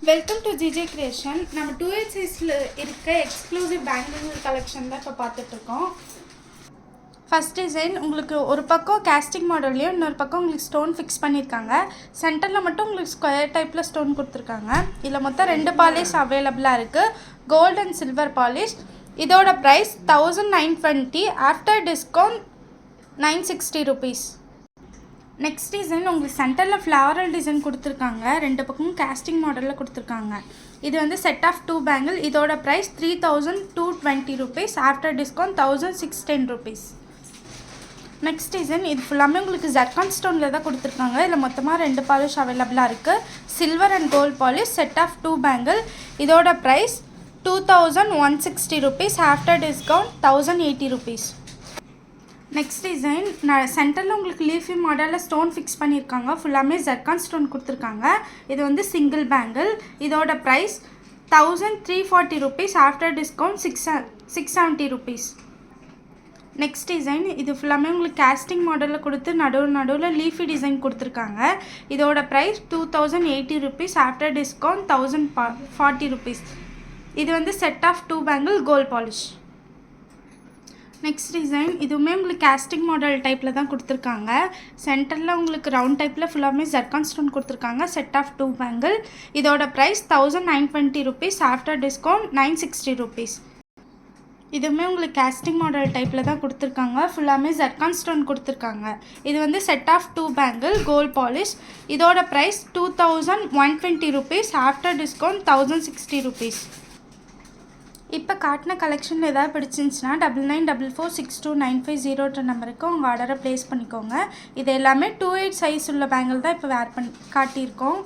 Welcome to GJ creation. நம்ம 2H சைஸில் இருக்க எக்ஸ்க்ளூசிவ் பேங்கிள் கலெக்ஷன் தான் இப்போ பார்த்துட்ருக்கோம். ஃபஸ்ட் டிசைன் உங்களுக்கு ஒரு பக்கம் கேஸ்டிங் மாடல்லையும் இன்னொரு பக்கம் உங்களுக்கு ஸ்டோன் ஃபிக்ஸ் பண்ணியிருக்காங்க. சென்டரில் மட்டும் உங்களுக்கு ஸ்கொயர் டைப்பில் ஸ்டோன் கொடுத்துருக்காங்க. இதில் மொத்தம் 2 பாலிஷ் அவைலபிளாக இருக்குது, கோல்டு அண்ட் சில்வர் பாலிஷ். இதோட price 1920, after discount 960 rupees. Next design உங்களுக்கு சென்டரில் ஃப்ளவரல் டிசைன் கொடுத்துருக்காங்க, 2 பக்கமும் கேஸ்டிங் மாடலில் கொடுத்துருக்காங்க. இது வந்து செட் ஆஃப் 2 பேங்கிள். இதோட price 3220 rupees, after discount 1610 rupees. Next design இது ஃபுல்லாமே உங்களுக்கு ஜர்கான் ஸ்டோனில் தான் கொடுத்துருக்காங்க. இதில் மொத்தமாக 2 பாலிஷ் அவைலபிளாக இருக்குது, silver and gold polish, set of 2 bangle. இதோட price 2160 rupees, after discount 1080 rupees. Next design சென்டரில் உங்களுக்கு லீஃபி மாடலில் ஸ்டோன் ஃபிக்ஸ் பண்ணியிருக்காங்க, ஃபுல்லாமே ஜர்கான் ஸ்டோன் கொடுத்துருக்காங்க. இது வந்து சிங்கிள் பேங்கிள். இதோட price 1340 rupees, after discount 670 rupees. Next design இது ஃபுல்லாமே உங்களுக்கு கேஸ்டிங் மாடலில் கொடுத்து நடுவில் லீஃபி டிசைன் கொடுத்துருக்காங்க. இதோட price 2080 rupees, after discount 1040 rupees. இது வந்து set of 2 bangle, gold polish. Next design இதுவுமே உங்களுக்கு கேஸ்டிங் மாடல் டைப்பில் தான் கொடுத்துருக்காங்க. சென்டரில் உங்களுக்கு ரவுண்ட் டைப்பில் ஃபுல்லாமே ஜர்கான் ஸ்டோன் கொடுத்துருக்காங்க, செட் ஆஃப் 2 பேங்கிள். இதோட price 1920 rupees, after discount 960 rupees. இதுவுமே உங்களுக்கு கேஸ்டிங் மாடல் டைப்பில் தான் கொடுத்துருக்காங்க, ஃபுல்லாமே ஜர்கான் ஸ்டோன் கொடுத்துருக்காங்க. இது வந்து set of 2 bangle, gold polish. இதோட price 2120 rupees, after discount 1060 rupees. இப்போ காட்டின கலெக்ஷனில் ஏதாவது பிடிச்சிருந்துச்சுன்னா 99446295 நம்பருக்கு உங்கள் ஆர்டரை ப்ளேஸ் பண்ணிக்கோங்க. இது எல்லாமே 2H சைஸ் உள்ள பேங்கிள் தான் இப்போ காட்டியிருக்கோம்.